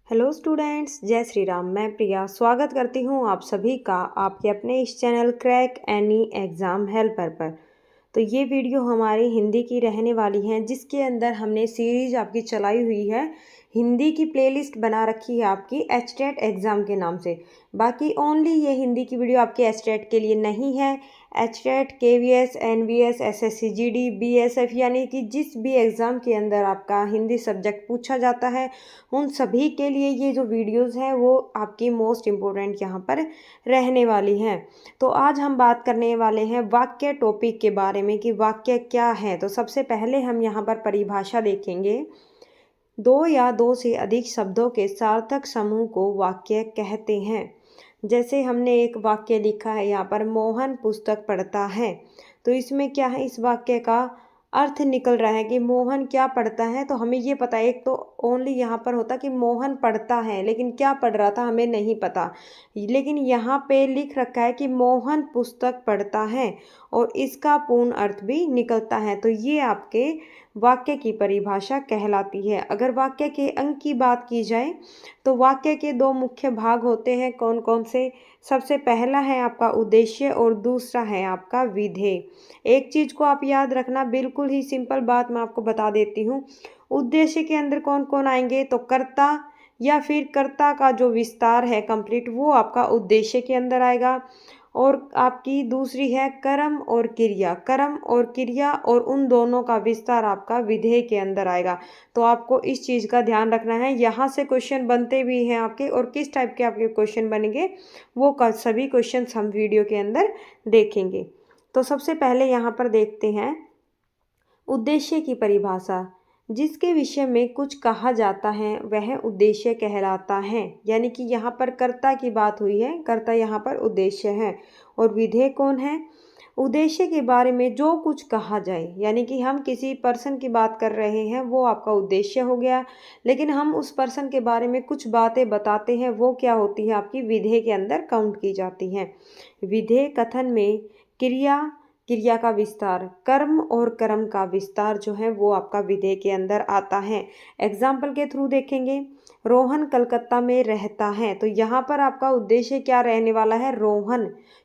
Hello students, जय श्री राम। मैं प्रिया स्वागत करती हूँ आप सभी का आपके अपने इस channel crack any exam helper पर। तो ये वीडियो हमारी हिंदी की रहने वाली है, जिसके अंदर हमने सीरीज आपकी चलाई हुई है। हिंदी की प्लेलिस्ट बना रखी है आपकी एचटेट एग्ज़ाम के नाम से। बाकी ओनली ये हिंदी की वीडियो आपके एचटेट के लिए नहीं है। HTET, KVS, NVS, SSC GD, BSF यानी कि जिस भी एग्ज़ाम के अंदर आपका हिंदी सब्जेक्ट पूछा जाता है, उन सभी के लिए ये जो वीडियोस हैं वो आपकी मोस्ट इम्पोर्टेंट यहाँ पर रहने वाली हैं। तो आज हम बात करने वाले हैं वाक्य टॉपिक के बारे में कि वाक्य क्या है। तो सबसे पहले हम यहाँ पर परिभाषा देखेंगे। दो या दो से अधिक शब्दों के सार्थक समूह को वाक्य कहते हैं। जैसे हमने एक वाक्य लिखा है यहाँ पर, मोहन पुस्तक पढ़ता है। तो इसमें क्या है, इस वाक्य का अर्थ निकल रहा है कि मोहन क्या पढ़ता है। तो हमें ये पता है, एक तो ओनली यहाँ पर होता कि मोहन पढ़ता है, लेकिन क्या पढ़ रहा था हमें नहीं पता। लेकिन यहाँ पे लिख रखा है कि मोहन पुस्तक पढ़ता है और इसका पूर्ण अर्थ भी निकलता है। तो ये आपके वाक्य की परिभाषा कहलाती है। अगर वाक्य के अंग की बात की जाए तो वाक्य के दो मुख्य भाग होते हैं। कौन कौन से? सबसे पहला है आपका उद्देश्य और दूसरा है आपका विधेय। एक चीज़ को आप याद रखना, बिल्कुल ही सिंपल बात मैं आपको बता देती हूँ। उद्देश्य के अंदर कौन कौन आएंगे? तो कर्ता या फिर कर्ता का जो विस्तार है कंप्लीट, वो आपका उद्देश्य के अंदर आएगा। और आपकी दूसरी है कर्म और क्रिया। कर्म और क्रिया और उन दोनों का विस्तार आपका विधेय के अंदर आएगा। तो आपको इस चीज़ का ध्यान रखना है। यहाँ से क्वेश्चन बनते भी हैं आपके, और किस टाइप के आपके क्वेश्चन बनेंगे वो सभी क्वेश्चन हम वीडियो के अंदर देखेंगे। तो सबसे पहले यहाँ पर देखते हैं उद्देश्य की परिभाषा। जिसके विषय में कुछ कहा जाता है वह उद्देश्य कहलाता है। यानी कि यहाँ पर कर्ता की बात हुई है, कर्ता यहाँ पर उद्देश्य है। और विधेय कौन है? उद्देश्य के बारे में जो कुछ कहा जाए, यानी कि हम किसी पर्सन की बात कर रहे हैं, वो आपका उद्देश्य हो गया। लेकिन हम उस पर्सन के बारे में कुछ बातें बताते हैं, वो क्या होती है? आपकी विधेय के अंदर काउंट की जाती हैं। विधेय कथन में क्रिया, क्रिया का विस्तार, कर्म और कर्म का विस्तार जो है वो आपका विधेय के अंदर आता है। एग्जाम्पल के थ्रू देखेंगे। रोहन कलकत्ता में रहता है। तो यहाँ पर आपका उद्देश्य क्या रहने वाला है? रोहन,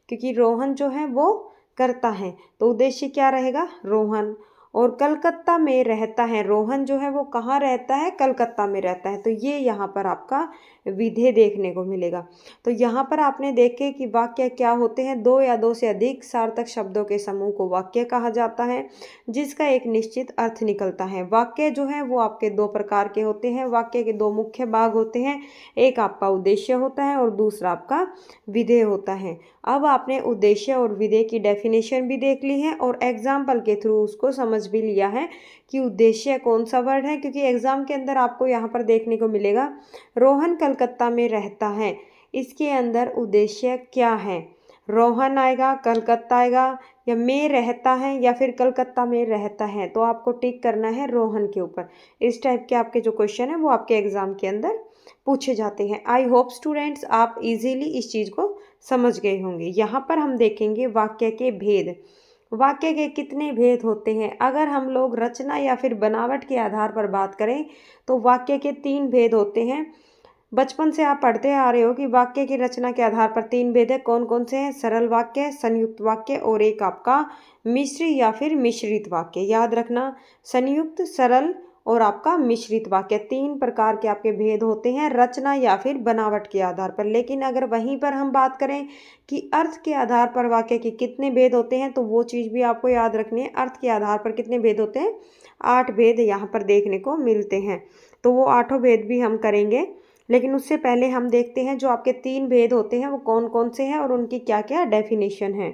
क्योंकि रोहन जो है वो करता है, तो उद्देश्य क्या रहेगा? रोहन। और कलकत्ता में रहता है, रोहन जो है वो कहाँ रहता है? कलकत्ता में रहता है। तो ये यहाँ पर आपका विधेय देखने को मिलेगा। तो यहाँ पर आपने देखे कि वाक्य क्या होते हैं। दो या दो से अधिक सार्थक शब्दों के समूह को वाक्य कहा जाता है, जिसका एक निश्चित अर्थ निकलता है। वाक्य जो है वो आपके दो प्रकार के होते हैं। वाक्य के दो मुख्य भाग होते हैं, एक आपका उद्देश्य होता है और दूसरा आपका विधेय होता है। अब आपने उद्देश्य और विधेय की डेफिनेशन भी देख ली है और एग्जाम्पल के थ्रू उसको समझ भी लिया है कि उद्देश्य कौन सा वर्ड है। क्योंकि एग्जाम के अंदर आपको यहाँ पर देखने को मिलेगा रोहन कलकत्ता में रहता है, इसके अंदर उद्देश्य क्या है? रोहन आएगा, कलकत्ता आएगा, या में रहता है या फिर कलकत्ता में रहता है। तो आपको टिक करना है रोहन के ऊपर। इस टाइप के आपके जो क्वेश्चन है वो आपके एग्जाम के अंदर पूछे जाते हैं। आई होप स्टूडेंट्स आप इजीली इस चीज़ को समझ गए होंगे। यहाँ पर हम देखेंगे वाक्य के भेद। वाक्य के कितने भेद होते हैं? अगर हम लोग रचना या फिर बनावट के आधार पर बात करें तो वाक्य के 3 भेद होते हैं। बचपन से आप पढ़ते आ रहे हो कि वाक्य की रचना के आधार पर 3 भेद है। कौन कौन से हैं? सरल वाक्य, संयुक्त वाक्य और एक आपका मिश्र या फिर मिश्रित वाक्य। याद रखना, संयुक्त, सरल और आपका मिश्रित वाक्य, 3 प्रकार के आपके भेद होते हैं रचना या फिर बनावट के आधार पर। लेकिन अगर वहीं पर हम बात करें कि अर्थ के आधार पर वाक्य के कितने भेद होते हैं, तो वो चीज़ भी आपको याद रखनी है। अर्थ के आधार पर कितने भेद होते हैं? 8 भेद यहाँ पर देखने को मिलते हैं। तो वो 8 भेद भी हम करेंगे, लेकिन उससे पहले हम देखते हैं जो आपके 3 भेद होते हैं वो कौन कौन से हैं और उनकी क्या क्या डेफिनेशन है।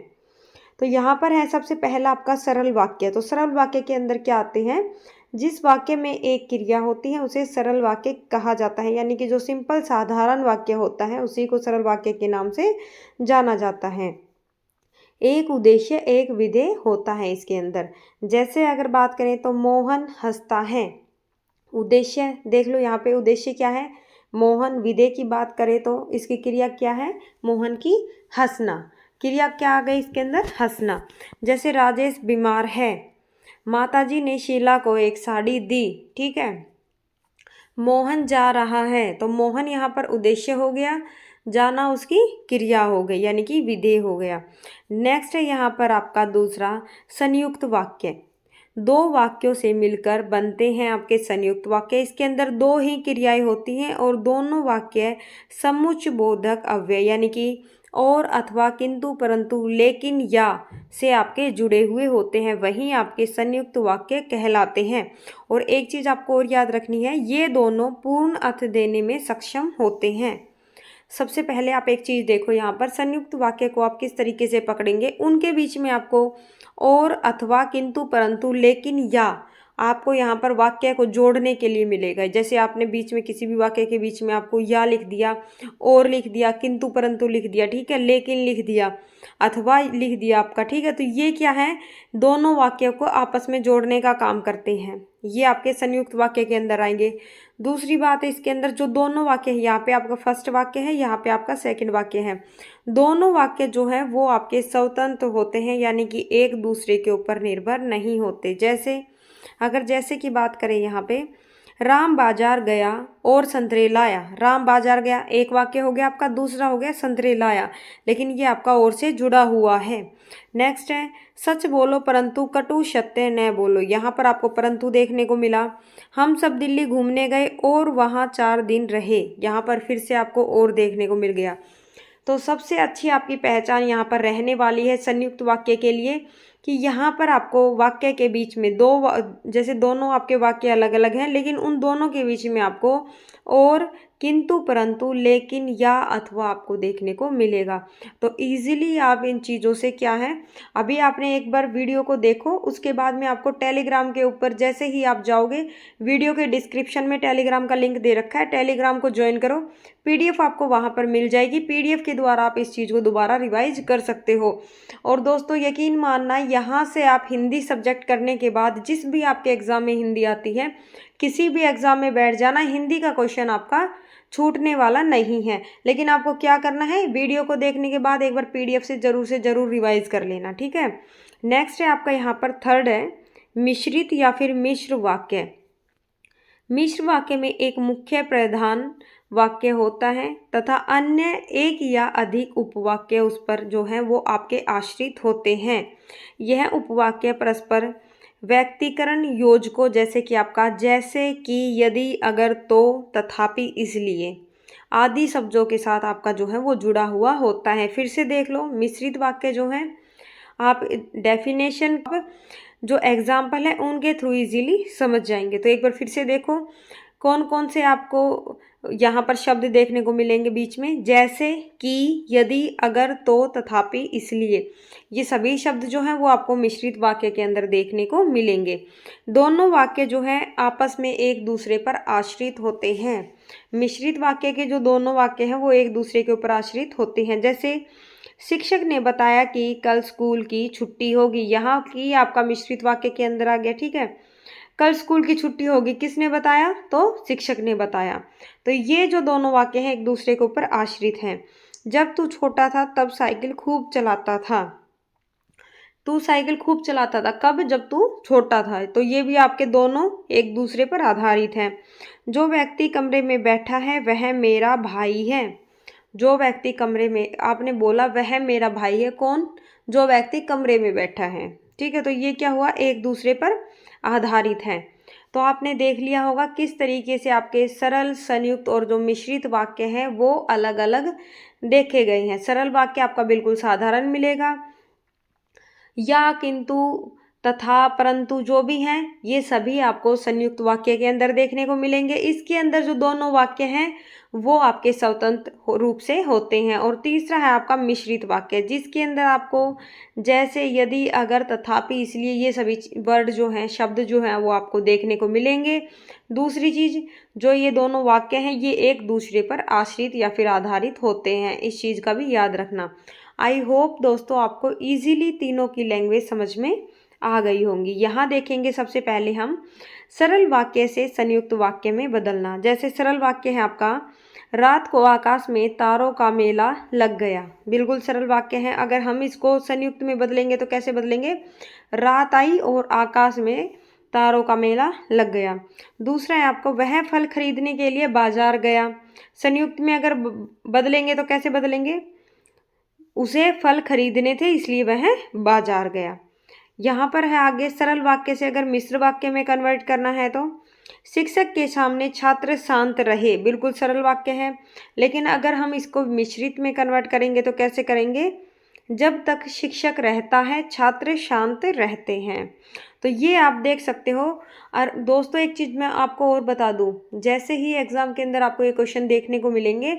तो यहाँ पर है सबसे पहला आपका सरल वाक्य। तो सरल वाक्य के अंदर क्या आते हैं? जिस वाक्य में एक क्रिया होती है उसे सरल वाक्य कहा जाता है। यानी कि जो सिंपल साधारण वाक्य होता है उसी को सरल वाक्य के नाम से जाना जाता है। एक उद्देश्य एक विधेय होता है इसके अंदर। जैसे अगर बात करें तो मोहन हंसता है, उद्देश्य देख लो यहाँ पे, उद्देश्य क्या है? मोहन। विधेय की बात करें तो इसकी क्रिया क्या है? मोहन की हंसना। क्रिया क्या आ गई इसके अंदर? हंसना। जैसे राजेश बीमार है, माताजी ने शीला को एक साड़ी दी। ठीक है। मोहन जा रहा है, तो मोहन यहाँ पर उद्देश्य हो गया, जाना उसकी क्रिया हो गई यानी कि विधेय हो गया। नेक्स्ट है यहाँ पर आपका दूसरा संयुक्त वाक्य। दो वाक्यों से मिलकर बनते हैं आपके संयुक्त वाक्य। इसके अंदर दो ही क्रियाएं होती हैं और दोनों वाक्य समुच्चयबोधक अव्यय यानी कि और, अथवा, किंतु, परंतु, लेकिन, या से आपके जुड़े हुए होते हैं, वहीं आपके संयुक्त वाक्य कहलाते हैं। और एक चीज़ आपको और याद रखनी है, ये दोनों पूर्ण अर्थ देने में सक्षम होते हैं। सबसे पहले आप एक चीज़ देखो, यहाँ पर संयुक्त वाक्य को आप किस तरीके से पकड़ेंगे। उनके बीच में आपको और, अथवा, किंतु, परंतु, लेकिन, या आपको यहाँ पर वाक्य को जोड़ने के लिए मिलेगा। जैसे आपने बीच में किसी भी वाक्य के बीच में आपको या लिख दिया, और लिख दिया, किंतु परंतु लिख दिया, ठीक है, लेकिन लिख दिया, अथवा लिख दिया आपका, ठीक है, तो ये क्या है, दोनों वाक्यों को आपस में जोड़ने का काम करते हैं। ये आपके संयुक्त वाक्य के अंदर आएंगे। दूसरी बात है, इसके अंदर जो दोनों वाक्य है, यहाँ पे आपका फर्स्ट वाक्य है, यहाँ पे आपका सेकंड वाक्य है। दोनों वाक्य जो है वो आपके स्वतंत्र होते हैं यानी कि एक दूसरे के ऊपर निर्भर नहीं होते। जैसे की बात करें, यहाँ पे राम बाजार गया और संतरे लाया। राम बाजार गया एक वाक्य हो गया आपका, दूसरा हो गया संतरे लाया, लेकिन ये आपका और से जुड़ा हुआ है। नेक्स्ट है सच बोलो परंतु कटु सत्य न बोलो। यहाँ पर आपको परंतु देखने को मिला। हम सब दिल्ली घूमने गए और वहाँ 4 दिन रहे। यहाँ पर फिर से आपको और देखने को मिल गया। तो सबसे अच्छी आपकी पहचान यहाँ पर रहने वाली है संयुक्त वाक्य के लिए कि यहाँ पर आपको वाक्य के बीच में जैसे दोनों आपके वाक्य अलग अलग हैं, लेकिन उन दोनों के बीच में आपको और, किंतु, परंतु, लेकिन, या, अथवा आपको देखने को मिलेगा। तो इजीली आप इन चीज़ों से क्या है, अभी आपने एक बार वीडियो को देखो, उसके बाद में आपको टेलीग्राम के ऊपर जैसे ही आप जाओगे, वीडियो के डिस्क्रिप्शन में टेलीग्राम का लिंक दे रखा है, टेलीग्राम को ज्वाइन करो, पीडीएफ आपको वहाँ पर मिल जाएगी। पीडीएफ के द्वारा आप इस चीज़ को दोबारा रिवाइज कर सकते हो। और दोस्तों यकीन मानना, यहाँ से आप हिंदी सब्जेक्ट करने के बाद जिस भी आपके एग्ज़ाम में हिंदी आती है, किसी भी एग्ज़ाम में बैठ जाना, हिंदी का क्वेश्चन आपका छूटने वाला नहीं है। लेकिन आपको क्या करना है, वीडियो को देखने के बाद एक बार पीडीएफ से ज़रूर रिवाइज कर लेना, ठीक है। नेक्स्ट है आपका यहाँ पर थर्ड है मिश्रित या फिर मिश्र वाक्य। मिश्र वाक्य में एक मुख्य प्रधान वाक्य होता है तथा अन्य एक या अधिक उपवाक्य उस पर जो है वो आपके आश्रित होते हैं। यह उपवाक्य परस्पर व्यक्तिकरण योजकों जैसे कि आपका जैसे कि, यदि, अगर, तो, तथापि, इसलिए आदि शब्दों के साथ आपका जो है वो जुड़ा हुआ होता है। फिर से देख लो, मिश्रित वाक्य जो है आप डेफिनेशन जो एग्जाम्पल है उनके थ्रू इजीली समझ जाएंगे। तो एक बार फिर से देखो कौन कौन से आपको यहाँ पर शब्द देखने को मिलेंगे बीच में, जैसे कि, यदि, अगर, तो, तथापि, इसलिए, ये सभी शब्द जो हैं वो आपको मिश्रित वाक्य के अंदर देखने को मिलेंगे। दोनों वाक्य जो हैं आपस में एक दूसरे पर आश्रित होते हैं। मिश्रित वाक्य के जो दोनों वाक्य हैं वो एक दूसरे के ऊपर आश्रित होते हैं। जैसे शिक्षक ने बताया कि कल स्कूल की छुट्टी होगी, यहाँ की आपका मिश्रित वाक्य के अंदर आ गया, ठीक है। कल स्कूल की छुट्टी होगी, किसने बताया, तो शिक्षक ने बताया। तो ये जो दोनों वाक्य हैं एक दूसरे के ऊपर आश्रित हैं। जब तू छोटा था तब साइकिल खूब चलाता था। तू साइकिल खूब चलाता था कब, जब तू छोटा था। तो ये भी आपके दोनों एक दूसरे पर आधारित हैं। जो व्यक्ति कमरे में बैठा है वह मेरा भाई है। जो व्यक्ति कमरे में, आपने बोला वह मेरा भाई है, कौन, जो व्यक्ति कमरे में बैठा है, ठीक है। तो ये क्या हुआ, एक दूसरे पर आधारित हैं। तो आपने देख लिया होगा किस तरीके से आपके सरल, संयुक्त और जो मिश्रित वाक्य हैं वो अलग अलग देखे गए हैं। सरल वाक्य आपका बिल्कुल साधारण मिलेगा, या, किंतु, तथा, परंतु जो भी हैं ये सभी आपको संयुक्त वाक्य के अंदर देखने को मिलेंगे। इसके अंदर जो दोनों वाक्य हैं वो आपके स्वतंत्र रूप से होते हैं। और तीसरा है आपका मिश्रित वाक्य, जिसके अंदर आपको जैसे, यदि, अगर, तथापि, इसलिए, ये सभी वर्ड जो हैं, शब्द जो हैं वो आपको देखने को मिलेंगे। दूसरी चीज़, जो ये दोनों वाक्य हैं ये एक दूसरे पर आश्रित या फिर आधारित होते हैं, इस चीज़ का भी याद रखना। आई होप दोस्तों आपको ईजीली तीनों की लैंग्वेज समझ में आ गई होंगी। यहाँ देखेंगे सबसे पहले हम सरल वाक्य से संयुक्त वाक्य में बदलना। जैसे सरल वाक्य है आपका, रात को आकाश में तारों का मेला लग गया। बिल्कुल सरल वाक्य है। अगर हम इसको संयुक्त में बदलेंगे तो कैसे बदलेंगे, रात आई और आकाश में तारों का मेला लग गया। दूसरा है आपको वह फल खरीदने के लिए बाजार गया। संयुक्त में अगर बदलेंगे तो कैसे बदलेंगे? उसे फल खरीदने थे इसलिए वह बाजार गया। यहाँ पर है आगे सरल वाक्य से अगर मिश्र वाक्य में कन्वर्ट करना है तो शिक्षक के सामने छात्र शांत रहे, बिल्कुल सरल वाक्य है। लेकिन अगर हम इसको मिश्रित में कन्वर्ट करेंगे तो कैसे करेंगे? जब तक शिक्षक रहता है छात्र शांत रहते हैं। तो ये आप देख सकते हो। और दोस्तों एक चीज़ मैं आपको और बता दूं, जैसे ही एग्ज़ाम के अंदर आपको ये क्वेश्चन देखने को मिलेंगे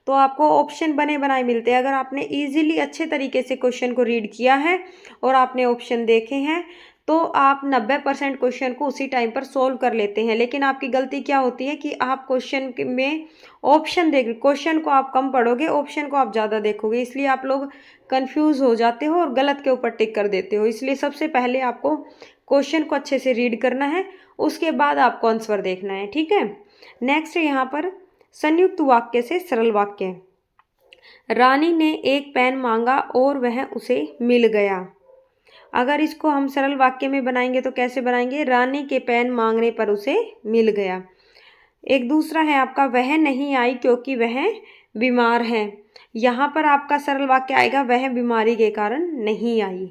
तो आपको ऑप्शन बने बनाए मिलते हैं। अगर आपने इजीली अच्छे तरीके से क्वेश्चन को रीड किया है और आपने ऑप्शन देखे हैं तो आप 90% क्वेश्चन को उसी टाइम पर सोल्व कर लेते हैं। लेकिन आपकी गलती क्या होती है कि आप क्वेश्चन में ऑप्शन देख, क्वेश्चन को आप कम पढ़ोगे, ऑप्शन को आप ज़्यादा देखोगे, इसलिए आप लोग कंफ्यूज हो जाते हो और गलत के ऊपर टिक कर देते हो। इसलिए सबसे पहले आपको क्वेश्चन को अच्छे से रीड करना है, उसके बाद आपको आंसर देखना है, ठीक है। नेक्स्ट यहाँ पर संयुक्त वाक्य से सरल वाक्य। रानी ने एक पेन मांगा और वह उसे मिल गया। अगर इसको हम सरल वाक्य में बनाएंगे तो कैसे बनाएंगे? रानी के पेन मांगने पर उसे मिल गया। एक दूसरा है आपका वह नहीं आई क्योंकि वह बीमार है। यहाँ पर आपका सरल वाक्य आएगा वह बीमारी के कारण नहीं आई,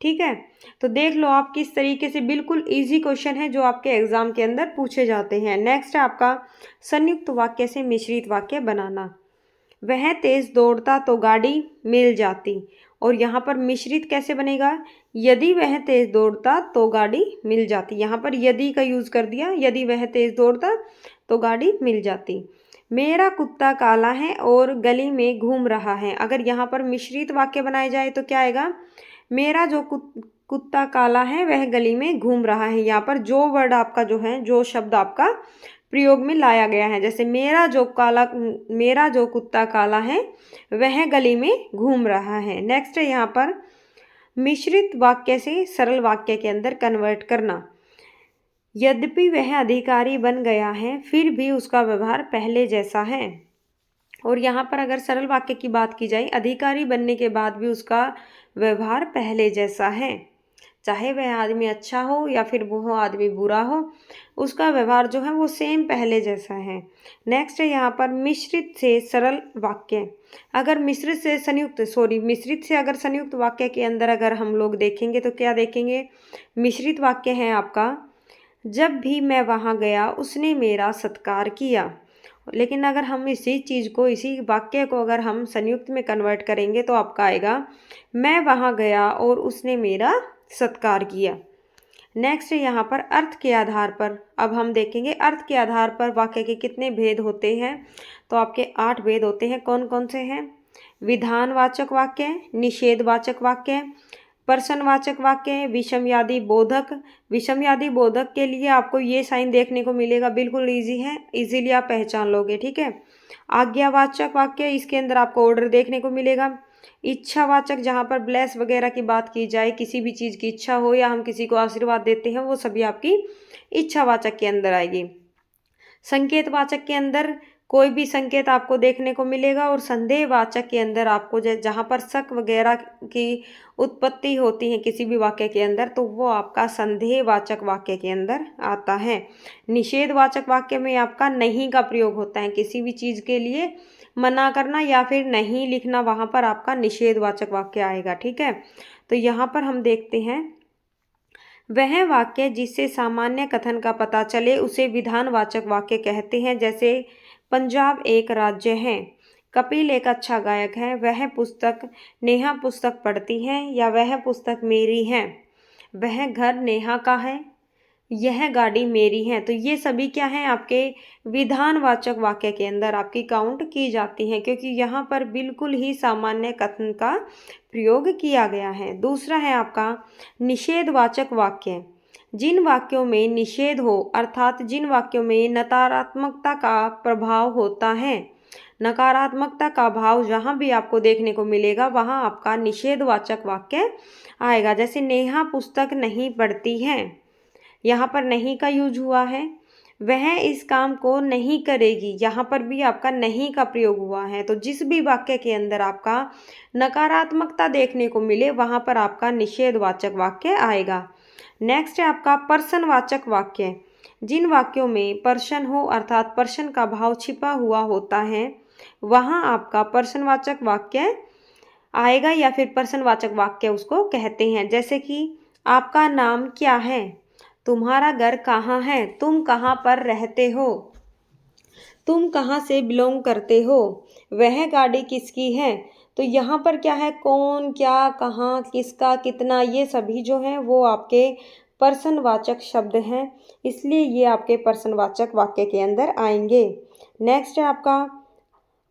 ठीक है। तो देख लो आप किस तरीके से, बिल्कुल इजी क्वेश्चन है जो आपके एग्जाम के अंदर पूछे जाते हैं। नेक्स्ट है आपका संयुक्त वाक्य से मिश्रित वाक्य बनाना। वह तेज दौड़ता तो गाड़ी मिल जाती। और यहाँ पर मिश्रित कैसे बनेगा? यदि वह तेज दौड़ता तो गाड़ी मिल जाती। यहाँ पर यदि का यूज कर दिया, यदि वह तेज दौड़ता तो गाड़ी मिल जाती। मेरा कुत्ता काला है और गली में घूम रहा है। अगर यहाँ पर मिश्रित वाक्य बनाए जाए तो क्या आएगा? मेरा जो कुत्ता काला है वह गली में घूम रहा है। यहाँ पर जो वर्ड आपका जो है, जो शब्द आपका प्रयोग में लाया गया है, जैसे मेरा जो कुत्ता काला है वह गली में घूम रहा है। नेक्स्ट है यहाँ पर मिश्रित वाक्य से सरल वाक्य के अंदर कन्वर्ट करना। यद्यपि वह अधिकारी बन गया है फिर भी उसका व्यवहार पहले जैसा है। और यहाँ पर अगर सरल वाक्य की बात की जाए, अधिकारी बनने के बाद भी उसका व्यवहार पहले जैसा है। चाहे वह आदमी अच्छा हो या फिर वो आदमी बुरा हो, उसका व्यवहार जो है वो सेम पहले जैसा है। नेक्स्ट है यहाँ पर मिश्रित से सरल वाक्य। अगर मिश्रित से अगर संयुक्त वाक्य के अंदर अगर हम लोग देखेंगे तो क्या देखेंगे? मिश्रित वाक्य है आपका जब भी मैं वहाँ गया उसने मेरा सत्कार किया। लेकिन अगर हम इसी वाक्य को अगर हम संयुक्त में कन्वर्ट करेंगे तो आपका आएगा मैं वहाँ गया और उसने मेरा सत्कार किया। नेक्स्ट यहाँ पर अर्थ के आधार पर, अब हम देखेंगे अर्थ के आधार पर वाक्य के कितने भेद होते हैं। तो आपके 8 भेद होते हैं। कौन कौन से हैं? विधानवाचक वाक्य, निषेधवाचक वाक्य, प्रश्नवाचक वाक्य, विषमयादी बोधक। विषमयादी बोधक के लिए आपको ये साइन देखने को मिलेगा, बिल्कुल इजी है, इजीली आप पहचान लोगे, ठीक है। आज्ञावाचक वाक्य, इसके अंदर आपको ऑर्डर देखने को मिलेगा। इच्छावाचक, जहाँ पर ब्लेस वगैरह की बात की जाए, किसी भी चीज़ की इच्छा हो या हम किसी को आशीर्वाद देते हैं, वो सभी आपकी इच्छावाचक के अंदर आएगी। संकेतवाचक के अंदर कोई भी संकेत आपको देखने को मिलेगा। और संदेहवाचक के अंदर आपको जहाँ पर शक वगैरह की उत्पत्ति होती है किसी भी वाक्य के अंदर, तो वो आपका संदेहवाचक वाक्य के अंदर आता है। निषेधवाचक वाक्य में आपका नहीं का प्रयोग होता है, किसी भी चीज़ के लिए मना करना या फिर नहीं लिखना, वहाँ पर आपका निषेधवाचक वाक्य आएगा, ठीक है। तो यहाँ पर हम देखते हैं वह वाक्य जिससे सामान्य कथन का पता चले उसे विधानवाचक वाक्य कहते हैं। जैसे पंजाब एक राज्य है, कपिल एक अच्छा गायक है, वह पुस्तक नेहा पुस्तक पढ़ती है, या वह पुस्तक मेरी है, वह घर नेहा का है, यह गाड़ी मेरी है। तो ये सभी क्या है? आपके विधानवाचक वाक्य के अंदर आपकी काउंट की जाती हैं, क्योंकि यहाँ पर बिल्कुल ही सामान्य कथन का प्रयोग किया गया है। दूसरा है आपका निषेधवाचक वाक्य। जिन वाक्यों में निषेध हो, अर्थात जिन वाक्यों में नकारात्मकता का प्रभाव होता है, नकारात्मकता का भाव जहाँ भी आपको देखने को मिलेगा वहाँ आपका निषेधवाचक वाक्य आएगा। जैसे नेहा पुस्तक नहीं पढ़ती है, यहाँ पर नहीं का यूज हुआ है। वह इस काम को नहीं करेगी, यहाँ पर भी आपका नहीं का प्रयोग हुआ है। तो जिस भी वाक्य के अंदर आपका नकारात्मकता देखने को मिले वहाँ पर आपका निषेधवाचक वाक्य आएगा। नेक्स्ट है आपका पर्सनवाचक वाक्य। जिन वाक्यों में पर्सन हो अर्थात पर्सन का भाव छिपा हुआ होता है वहाँ आपका पर्सनवाचक वाक्य आएगा या फिर पर्सनवाचक वाक्य उसको कहते हैं। जैसे कि आपका नाम क्या है, तुम्हारा घर कहाँ है, तुम कहाँ पर रहते हो, तुम कहाँ से बिलोंग करते हो, वह गाड़ी किसकी है। तो यहाँ पर क्या है, कौन, क्या, कहाँ, किसका, कितना, ये सभी जो हैं वो आपके पर्सनवाचक शब्द हैं, इसलिए ये आपके पर्सनवाचक वाक्य के अंदर आएंगे। नेक्स्ट है आपका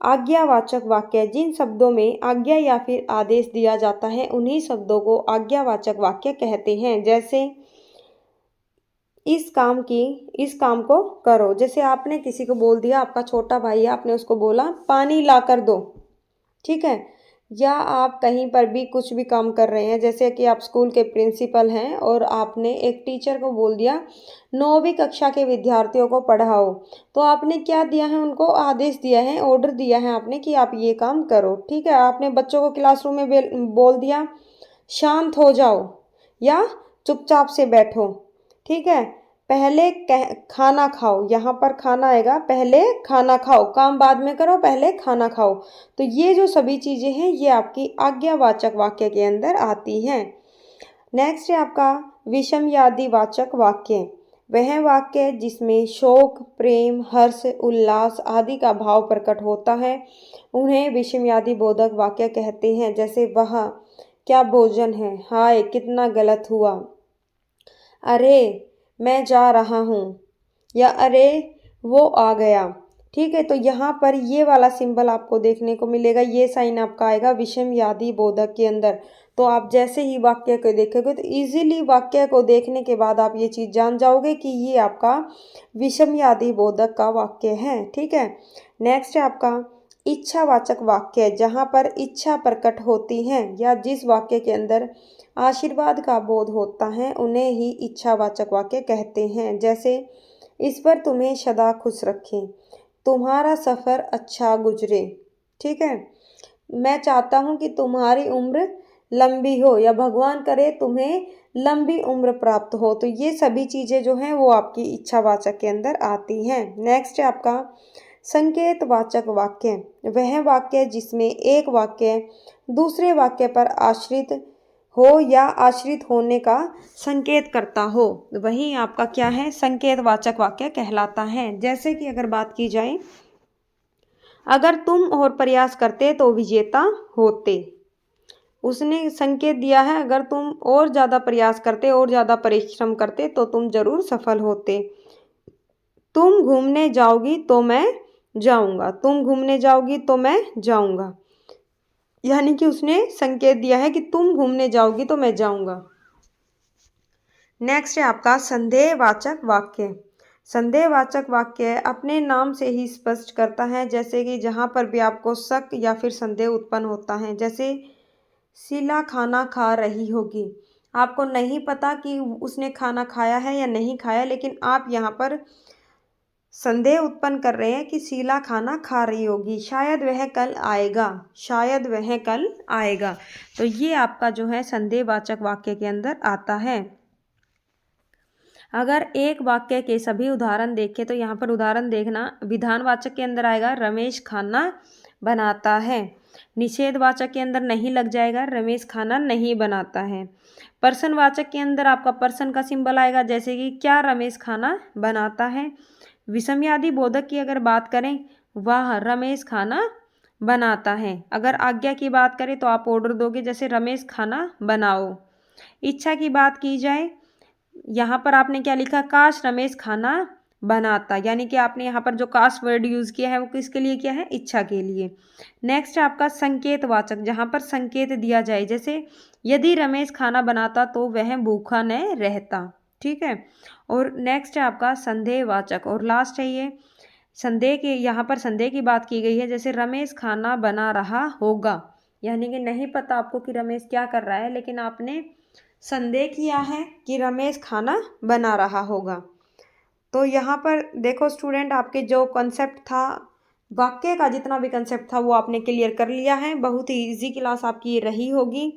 आज्ञावाचक वाक्य। जिन शब्दों में आज्ञा या फिर आदेश दिया जाता है उन्हीं शब्दों को आज्ञावाचक वाक्य कहते हैं। जैसे इस काम को करो। जैसे आपने किसी को बोल दिया, आपका छोटा भाई है, आपने उसको बोला पानी ला कर दो, ठीक है। या आप कहीं पर भी कुछ भी काम कर रहे हैं, जैसे कि आप स्कूल के प्रिंसिपल हैं और आपने एक टीचर को बोल दिया 9वीं कक्षा के विद्यार्थियों को पढ़ाओ, तो आपने क्या दिया है, उनको आदेश दिया है, ऑर्डर दिया है आपने कि आप ये काम करो, ठीक है। आपने बच्चों को क्लासरूम में बोल दिया शांत हो जाओ या चुपचाप से बैठो, ठीक है। पहले खाना खाओ, यहाँ पर खाना आएगा, पहले खाना खाओ, काम बाद में करो, पहले खाना खाओ। तो ये जो सभी चीज़ें हैं ये आपकी आज्ञावाचक वाक्य के अंदर आती हैं। नेक्स्ट है आपका विषमयादि वाचक वाक्य। वह वाक्य जिसमें शोक, प्रेम, हर्ष, उल्लास आदि का भाव प्रकट होता है उन्हें विषमयादि बोधक वाक्य कहते हैं। जैसे वह क्या भोजन है, हाय कितना गलत हुआ, अरे मैं जा रहा हूँ, या अरे वो आ गया, ठीक है। तो यहाँ पर ये वाला सिंबल आपको देखने को मिलेगा, ये साइन आपका आएगा विषमयादि बोधक के अंदर। तो आप जैसे ही वाक्य को देखेंगे तो इजीली वाक्य को देखने के बाद आप ये चीज़ जान जाओगे कि ये आपका विषमयादि बोधक का वाक्य है, ठीक है। नेक्स्ट है आपका इच्छावाचक वाक्य। जहाँ पर इच्छा प्रकट होती है या जिस वाक्य के अंदर आशीर्वाद का बोध होता है उन्हें ही इच्छावाचक वाक्य कहते हैं। जैसे ईश्वर तुम्हें सदा खुश रखे, तुम्हारा सफ़र अच्छा गुजरे, ठीक है। मैं चाहता हूँ कि तुम्हारी उम्र लंबी हो, या भगवान करे तुम्हें लंबी उम्र प्राप्त हो। तो ये सभी चीज़ें जो हैं वो आपकी इच्छावाचक के अंदर आती हैं। नेक्स्ट है आपका संकेतवाचक वाक्य। वह वाक्य जिसमें एक वाक्य दूसरे वाक्य पर आश्रित हो या आश्रित होने का संकेत करता हो, वही आपका क्या है, संकेतवाचक वाक्य कहलाता है। जैसे कि अगर बात की जाए, अगर तुम और प्रयास करते तो विजेता होते, उसने संकेत दिया है अगर तुम और ज़्यादा प्रयास करते और ज़्यादा परिश्रम करते तो तुम जरूर सफल होते। तुम घूमने जाओगी तो मैं जाऊंगा, तुम घूमने जाओगी तो मैं जाऊंगा, यानी कि उसने संकेत दिया है कि तुम घूमने जाओगी तो मैं जाऊंगा। नेक्स्ट है आपका संदेहवाचक वाक्य। संदेहवाचक वाक्य अपने नाम से ही स्पष्ट करता है, जैसे कि जहाँ पर भी आपको शक या फिर संदेह उत्पन्न होता है। जैसे शीला खाना खा रही होगी, आपको नहीं पता कि उसने खाना खाया है या नहीं खाया, लेकिन आप यहाँ पर संदेह उत्पन्न कर रहे हैं कि शीला खाना खा रही होगी, शायद वह कल आएगा, शायद वह कल आएगा। तो ये आपका जो है संदेहवाचक वाक्य के अंदर आता है। अगर एक वाक्य के सभी उदाहरण देखें तो यहाँ पर उदाहरण देखना, विधानवाचक के अंदर आएगा रमेश खाना बनाता है, निषेधवाचक के अंदर नहीं लग जाएगा, रमेश खाना नहीं बनाता है। पर्सनवाचक के अंदर आपका पर्सन का सिंबल आएगा, जैसे कि क्या रमेश खाना बनाता है। विषमयादि बोधक की अगर बात करें, वह रमेश खाना बनाता है। अगर आज्ञा की बात करें तो आप ऑर्डर दोगे, जैसे रमेश खाना बनाओ। इच्छा की बात की जाए, यहाँ पर आपने क्या लिखा, काश रमेश खाना बनाता, यानी कि आपने यहाँ पर जो काश वर्ड यूज़ किया है वो किसके लिए किया है, इच्छा के लिए। नेक्स्ट है आपका संकेतवाचक, जहाँ पर संकेत दिया जाए, जैसे यदि रमेश खाना बनाता तो वह भूखा न रहता, ठीक है। और नेक्स्ट है आपका संदेहवाचक, और लास्ट है ये संदेह के, यहाँ पर संदेह की बात की गई है, जैसे रमेश खाना बना रहा होगा, यानी कि नहीं पता आपको कि रमेश क्या कर रहा है, लेकिन आपने संदेह किया है कि रमेश खाना बना रहा होगा। तो यहाँ पर देखो स्टूडेंट, आपके जो कॉन्सेप्ट था, वाक्य का जितना भी कॉन्सेप्ट था वो आपने क्लियर कर लिया है। बहुत ही इजी क्लास आपकी ये रही होगी।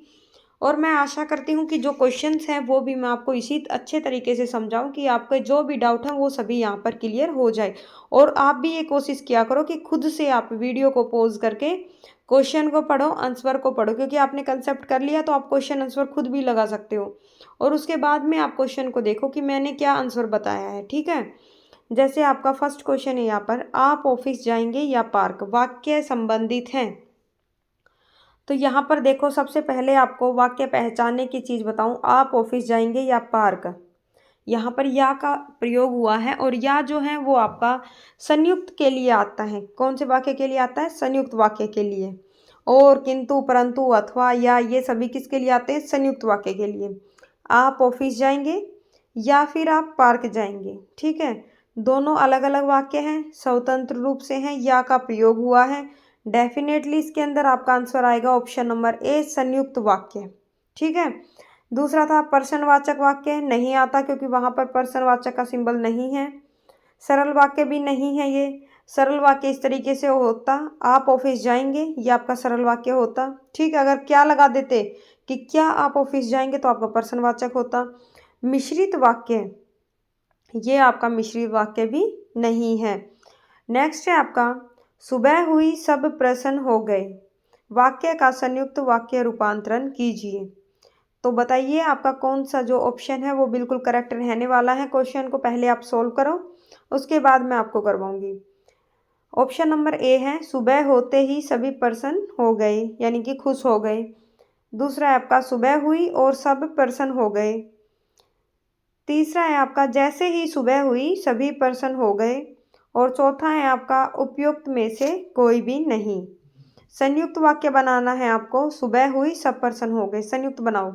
और मैं आशा करती हूँ कि जो क्वेश्चंस हैं वो भी मैं आपको इसी अच्छे तरीके से समझाऊँ कि आपके जो भी डाउट हैं वो सभी यहाँ पर क्लियर हो जाए। और आप भी ये कोशिश किया करो कि खुद से आप वीडियो को पॉज करके क्वेश्चन को पढ़ो, आंसर को पढ़ो, क्योंकि आपने कंसेप्ट कर लिया तो आप क्वेश्चन आंसर खुद भी लगा सकते हो। और उसके बाद में आप क्वेश्चन को देखो कि मैंने क्या आंसर बताया है, ठीक है। जैसे आपका फर्स्ट क्वेश्चन है यहाँ पर, आप ऑफिस जाएंगे या पार्क, वाक्य संबंधित हैं। तो यहाँ पर देखो, सबसे पहले आपको वाक्य पहचानने की चीज़ बताऊँ, आप ऑफिस जाएंगे या पार्क। यहाँ पर या का प्रयोग हुआ है और या जो है वो आपका संयुक्त के लिए आता है। कौन से वाक्य के लिए आता है? संयुक्त वाक्य के लिए। और, किंतु, परंतु, अथवा, या, ये सभी किसके लिए आते हैं? संयुक्त वाक्य के लिए। आप ऑफिस जाएंगे या फिर आप पार्क जाएंगे, ठीक है। दोनों अलग अलग वाक्य हैं, स्वतंत्र रूप से हैं, या का प्रयोग हुआ है। डेफिनेटली इसके अंदर आपका आंसर आएगा ऑप्शन नंबर ए, संयुक्त वाक्य, ठीक है। दूसरा था प्रश्नवाचक वाक्य, नहीं आता क्योंकि वहाँ पर प्रश्नवाचक का सिंबल नहीं है। सरल वाक्य भी नहीं है ये। सरल वाक्य इस तरीके से होता, आप ऑफिस जाएंगे, ये आपका सरल वाक्य होता, ठीक है। अगर क्या लगा देते कि क्या आप ऑफिस जाएंगे तो आपका प्रश्नवाचक होता। मिश्रित वाक्य, ये आपका मिश्रित वाक्य भी नहीं है। नेक्स्ट है आपका, सुबह हुई सब प्रसन्न हो गए, वाक्य का संयुक्त वाक्य रूपांतरण कीजिए। तो बताइए आपका कौन सा जो ऑप्शन है वो बिल्कुल करेक्ट रहने वाला है। क्वेश्चन को पहले आप सोल्व करो, उसके बाद मैं आपको करवाऊंगी। ऑप्शन नंबर ए है, सुबह होते ही सभी प्रसन्न हो गए, यानी कि खुश हो गए। दूसरा है आपका, सुबह हुई और सब प्रसन्न हो गए। तीसरा है आपका, जैसे ही सुबह हुई सभी प्रसन्न हो गए। और चौथा है आपका, उपयुक्त में से कोई भी नहीं। संयुक्त वाक्य बनाना है आपको, सुबह हुई सब प्रसन्न हो गए, संयुक्त बनाओ।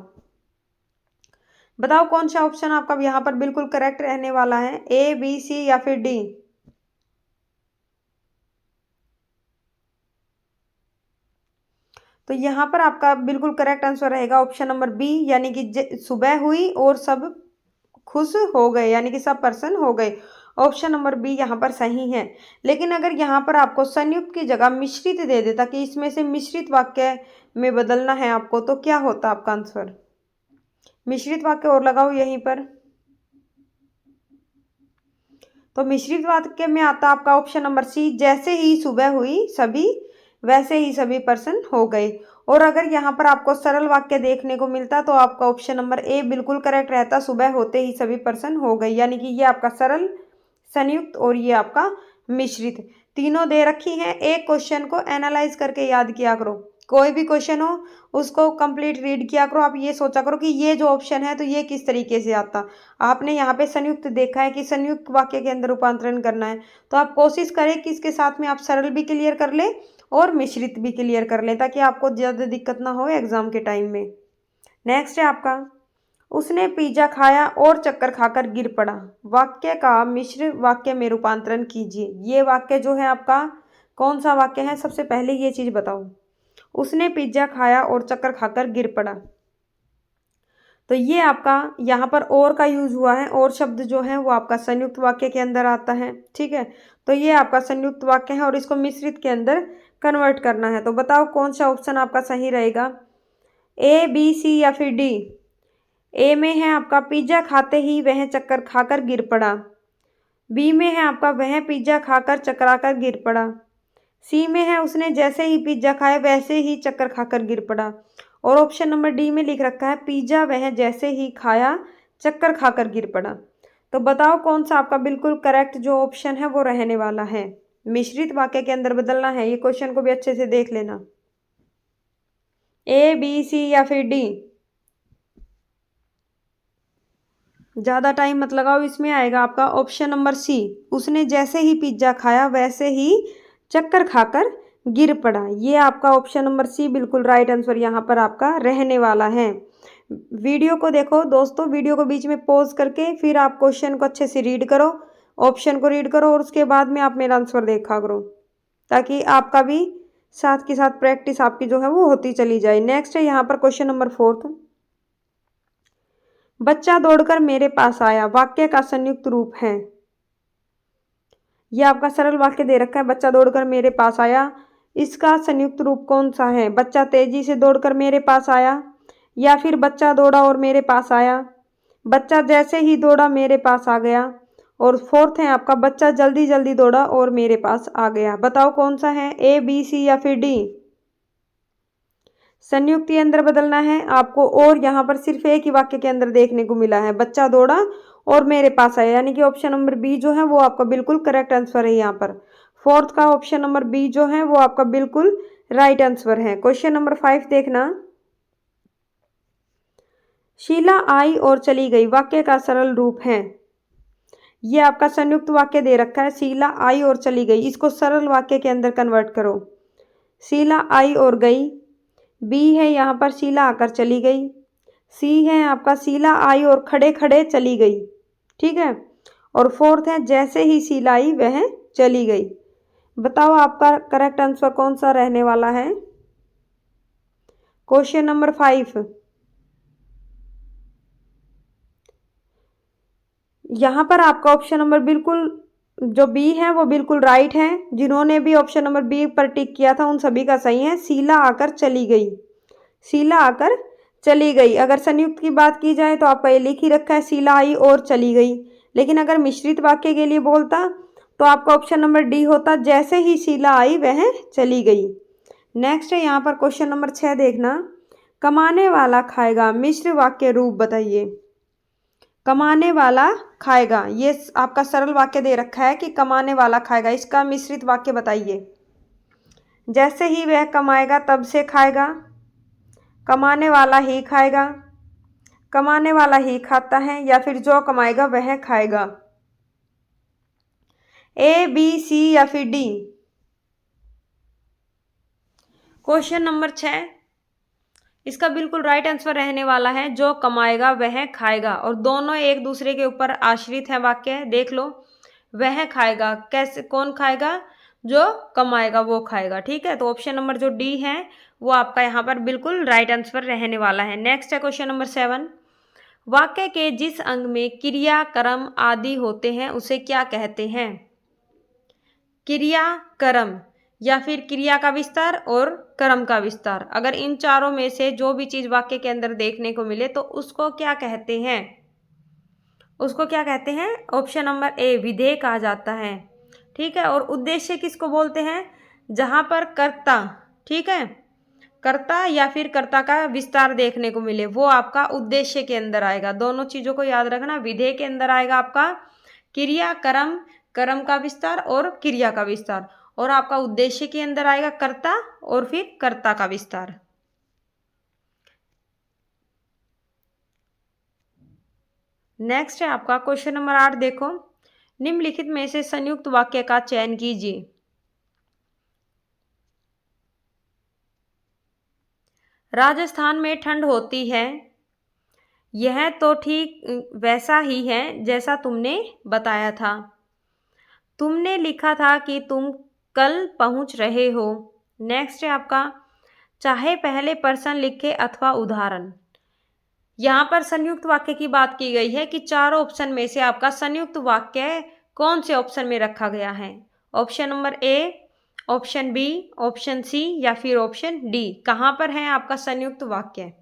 बताओ कौन सा ऑप्शन आपका यहाँ पर बिल्कुल करेक्ट रहने वाला है, ए, बी, सी या फिर डी। तो यहाँ पर आपका बिल्कुल करेक्ट आंसर रहेगा ऑप्शन नंबर बी, यानी कि सुबह हुई और सब खुश हो गए, यानी कि सब पर्सन हो गए। ऑप्शन नंबर बी यहाँ पर सही है। लेकिन अगर यहाँ पर आपको संयुक्त की जगह मिश्रित दे देता कि इसमें से मिश्रित वाक्य में बदलना है आपको, तो क्या होता आपका आंसर? मिश्रित वाक्य और लगाओ यहीं पर। तो मिश्रित वाक्य में आता आपका ऑप्शन नंबर सी, जैसे ही सुबह हुई सभी वैसे ही सभी पर्सन हो गए। और अगर यहाँ पर आपको सरल वाक्य देखने को मिलता तो आपका ऑप्शन नंबर ए बिल्कुल करेक्ट रहता, सुबह होते ही सभी पर्सन हो गए, यानी कि ये आपका सरल, संयुक्त और ये आपका मिश्रित तीनों दे रखी हैं। एक क्वेश्चन को एनालाइज करके याद किया करो, कोई भी क्वेश्चन हो उसको कंप्लीट रीड किया करो। आप ये सोचा करो कि ये जो ऑप्शन है तो ये किस तरीके से आता। आपने यहाँ पे संयुक्त देखा है कि संयुक्त वाक्य के अंदर रूपांतरण करना है, तो आप कोशिश करें कि इसके साथ में आप सरल भी क्लियर कर ले और मिश्रित भी क्लियर कर ले, ताकि आपको ज़्यादा दिक्कत ना हो एग्जाम के टाइम में। नेक्स्ट है आपका, उसने पिज्जा खाया और चक्कर खाकर गिर पड़ा, वाक्य का मिश्र वाक्य में रूपांतरण कीजिए। ये वाक्य जो है आपका कौन सा वाक्य है? सबसे पहले ये चीज़ बताओ, उसने पिज्जा खाया और चक्कर खाकर गिर पड़ा। तो ये आपका यहाँ पर और का यूज हुआ है, और शब्द जो है वो आपका संयुक्त वाक्य के अंदर आता है, ठीक है। तो ये आपका संयुक्त वाक्य है और इसको मिश्रित के अंदर कन्वर्ट करना है। तो बताओ कौन सा ऑप्शन आपका सही रहेगा, ए, बी, सी या फिर डी। ए में है आपका, पिज्जा खाते ही वह चक्कर खाकर गिर पड़ा। बी में है आपका, वह पिज्जा खाकर चकराकर गिर पड़ा। सी में है, उसने जैसे ही पिज्जा खाया वैसे ही चक्कर खाकर गिर पड़ा। और ऑप्शन नंबर डी में लिख रखा है, पिज्जा वह जैसे ही खाया चक्कर खाकर गिर पड़ा। तो बताओ कौन सा आपका बिल्कुल करेक्ट जो ऑप्शन है वो रहने वाला है। मिश्रित वाक्य के अंदर बदलना है, ये क्वेश्चन को भी अच्छे से देख लेना, ए, बी, सी या फिर डी। ज़्यादा टाइम मत लगाओ, इसमें आएगा आपका ऑप्शन नंबर सी, उसने जैसे ही पिज्ज़ा खाया वैसे ही चक्कर खाकर गिर पड़ा। ये आपका ऑप्शन नंबर सी बिल्कुल राइट आंसर यहाँ पर आपका रहने वाला है। वीडियो को देखो दोस्तों, वीडियो को बीच में पॉज करके फिर आप क्वेश्चन को अच्छे से रीड करो, ऑप्शन को रीड करो और उसके बाद में आप मेरा आंसर देखा करो, ताकि आपका भी साथ के साथ प्रैक्टिस आपकी जो है वो होती चली जाए। नेक्स्ट है यहाँ पर क्वेश्चन नंबर 4, बच्चा दौड़कर मेरे पास आया, वाक्य का संयुक्त रूप है। यह आपका सरल वाक्य दे रखा है, बच्चा दौड़कर मेरे पास आया, इसका संयुक्त रूप कौन सा है? बच्चा तेजी से दौड़कर मेरे पास आया, या फिर बच्चा दौड़ा और मेरे पास आया। बच्चा जैसे ही दौड़ा मेरे पास आ गया। और फोर्थ है आपका बच्चा जल्दी जल्दी दौड़ा और मेरे पास आ गया। बताओ कौन सा है, ए, बी, सी या फिर डी। संयुक्त के अंदर बदलना है आपको और यहाँ पर सिर्फ एक ही वाक्य के अंदर देखने को मिला है, बच्चा दौड़ा और मेरे पास आया, यानी कि ऑप्शन नंबर बी जो है वो आपका बिल्कुल करेक्ट आंसर है। यहाँ पर फोर्थ का ऑप्शन नंबर बी जो है वो आपका बिल्कुल राइट आंसर है। क्वेश्चन नंबर 5 देखना। शीला आई और चली गई वाक्य का सरल रूप है। ये आपका संयुक्त वाक्य दे रखा है, शीला आई और चली गई, इसको सरल वाक्य के अंदर कन्वर्ट करो। शीला आई और गई, बी है यहाँ पर शीला आकर चली गई, सी है आपका शीला आई और खड़े खड़े चली गई, ठीक है। और फोर्थ है जैसे ही शीला आई वह चली गई। बताओ आपका करेक्ट आंसर कौन सा रहने वाला है। Question number 5। यहाँ पर आपका ऑप्शन नंबर बिल्कुल जो बी है वो बिल्कुल राइट है। जिन्होंने भी ऑप्शन नंबर बी पर टिक किया था उन सभी का सही है। शीला आकर चली गई, शीला आकर चली गई। अगर संयुक्त की बात की जाए तो आपका ये लिख ही रखा है शीला आई और चली गई, लेकिन अगर मिश्रित वाक्य के लिए बोलता तो आपका ऑप्शन नंबर डी होता, जैसे ही शीला आई वह चली गई। नेक्स्ट है यहाँ पर क्वेश्चन नंबर 6 देखना। कमाने वाला खाएगा, मिश्र वाक्य रूप बताइए। कमाने वाला खाएगा, ये आपका सरल वाक्य दे रखा है कि कमाने वाला खाएगा, इसका मिश्रित वाक्य बताइए। जैसे ही वह कमाएगा तब से खाएगा, कमाने वाला ही खाएगा, कमाने वाला ही खाता है, या फिर जो कमाएगा वह खाएगा। ए, बी, सी या फिर डी। क्वेश्चन नंबर 6, इसका बिल्कुल राइट आंसर रहने वाला है जो कमाएगा वह खाएगा, और दोनों एक दूसरे के ऊपर आश्रित है वाक्य, देख लो। वह खाएगा कैसे, कौन खाएगा, जो कमाएगा वो खाएगा, ठीक है। तो ऑप्शन नंबर जो डी है वो आपका यहाँ पर बिल्कुल राइट आंसर रहने वाला है। नेक्स्ट है क्वेश्चन नंबर 7। वाक्य के जिस अंग में क्रिया, कर्म आदि होते हैं उसे क्या कहते हैं। क्रिया, कर्म या फिर क्रिया का विस्तार और कर्म का विस्तार, अगर इन चारों में से जो भी चीज वाक्य के अंदर देखने को मिले तो उसको क्या कहते हैं, उसको क्या कहते हैं। ऑप्शन नंबर ए विधेय कहा जाता है, ठीक है। और उद्देश्य किसको बोलते हैं, जहां पर कर्ता, ठीक है, कर्ता या फिर कर्ता का विस्तार देखने को मिले वो आपका उद्देश्य के अंदर आएगा। दोनों चीजों को याद रखना, विधेय के अंदर आएगा आपका क्रिया, कर्म, कर्म का विस्तार और क्रिया का विस्तार, और आपका उद्देश्य के अंदर आएगा कर्ता और फिर कर्ता का विस्तार। नेक्स्ट है आपका क्वेश्चन नंबर 8 देखो। निम्नलिखित में से संयुक्त वाक्य का चयन कीजिए। राजस्थान में ठंड होती है, यह तो ठीक वैसा ही है जैसा तुमने बताया था। तुमने लिखा था कि तुम कल पहुंच रहे हो। नेक्स्ट है आपका चाहे पहले पर्सन लिखे अथवा उदाहरण। यहाँ पर संयुक्त वाक्य की बात की गई है कि चारों ऑप्शन में से आपका संयुक्त वाक्य कौन से ऑप्शन में रखा गया है। Option number A, option B, option C या फिर ऑप्शन डी, कहाँ पर है आपका संयुक्त वाक्य।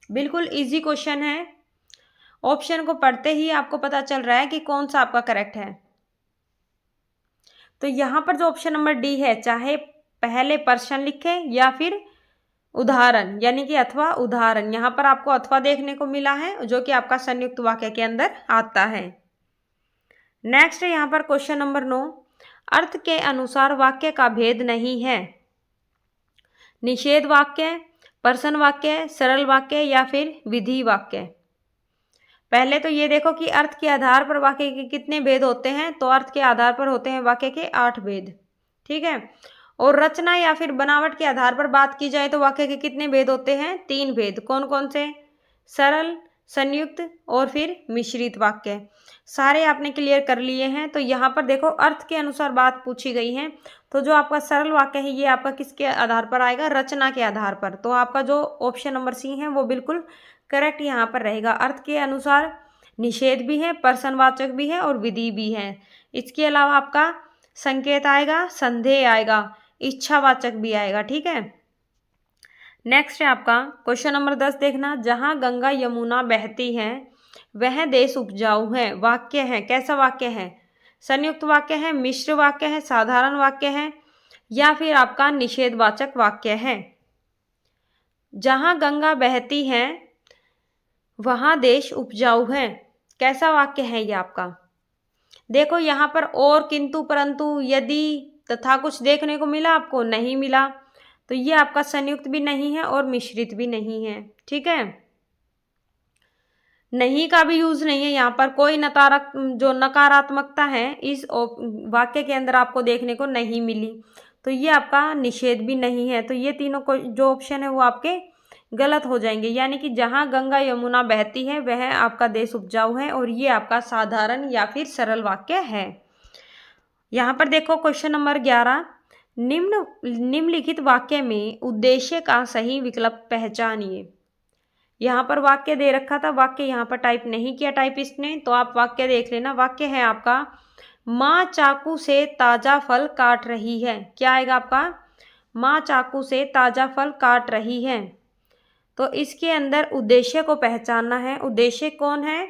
बिल्कुल इजी क्वेश्चन है, ऑप्शन को पढ़ते ही आपको पता चल रहा है कि कौन सा आपका करेक्ट है। तो यहाँ पर जो ऑप्शन नंबर डी है, चाहे पहले पर्सन लिखे या फिर उदाहरण, यानी कि अथवा उदाहरण, यहाँ पर आपको अथवा देखने को मिला है जो कि आपका संयुक्त वाक्य के अंदर आता है। नेक्स्ट है यहाँ पर क्वेश्चन नंबर 9। अर्थ के अनुसार वाक्य का भेद नहीं है। निषेध वाक्य, पर्सन वाक्य, सरल वाक्य या फिर विधि वाक्य। पहले तो ये देखो कि अर्थ के आधार पर वाक्य के कितने भेद होते हैं, तो अर्थ के आधार पर होते हैं वाक्य के 8 भेद, ठीक है। और रचना या फिर बनावट के आधार पर बात की जाए तो वाक्य के कितने भेद होते हैं, 3 भेद। कौन कौन से, सरल, संयुक्त और फिर मिश्रित वाक्य। सारे आपने क्लियर कर लिए हैं। तो यहाँ पर देखो अर्थ के अनुसार बात पूछी गई है, तो जो आपका सरल वाक्य है ये आपका किसके आधार पर आएगा, रचना के आधार पर। तो आपका जो ऑप्शन नंबर सी है वो बिल्कुल करेक्ट यहाँ पर रहेगा। अर्थ के अनुसार निषेध भी है, पर्सनवाचक भी है और विधि भी है। इसके अलावा आपका संकेत आएगा, संदेह आएगा, इच्छावाचक भी आएगा, ठीक है। नेक्स्ट है आपका क्वेश्चन नंबर 10 देखना, जहाँ गंगा यमुना बहती है वह देश उपजाऊ है। वाक्य है, कैसा वाक्य है? संयुक्त वाक्य है, मिश्र वाक्य है, साधारण वाक्य है या फिर आपका निषेधवाचक वाक्य है। जहाँ गंगा बहती है वहाँ देश उपजाऊ है, कैसा वाक्य है ये आपका? देखो यहाँ पर और, किंतु, परंतु, यदि, तथा कुछ देखने को मिला आपको? नहीं मिला। तो ये आपका संयुक्त भी नहीं है और मिश्रित भी नहीं है। ठीक है, नहीं का भी यूज नहीं है यहाँ पर। कोई नकारात्मकता है इस वाक्य के अंदर आपको देखने को नहीं मिली। तो ये आपका निषेध भी नहीं है। तो ये तीनों को जो ऑप्शन है वो आपके गलत हो जाएंगे। यानी कि जहाँ गंगा यमुना बहती है वह आपका देश उपजाऊ है, और ये आपका साधारण या फिर सरल वाक्य है। यहाँ पर देखो क्वेश्चन नंबर 11, निम्नलिखित वाक्य में उद्देश्य का सही विकल्प पहचानिए। यहाँ पर वाक्य दे रखा था, वाक्य यहाँ पर टाइप नहीं किया टाइपिस्ट ने, तो आप वाक्य देख लेना। वाक्य है आपका, माँ चाकू से ताजा फल काट रही है। क्या आएगा आपका? माँ चाकू से ताजा फल काट रही है। तो इसके अंदर उद्देश्य को पहचानना है। उद्देश्य कौन है?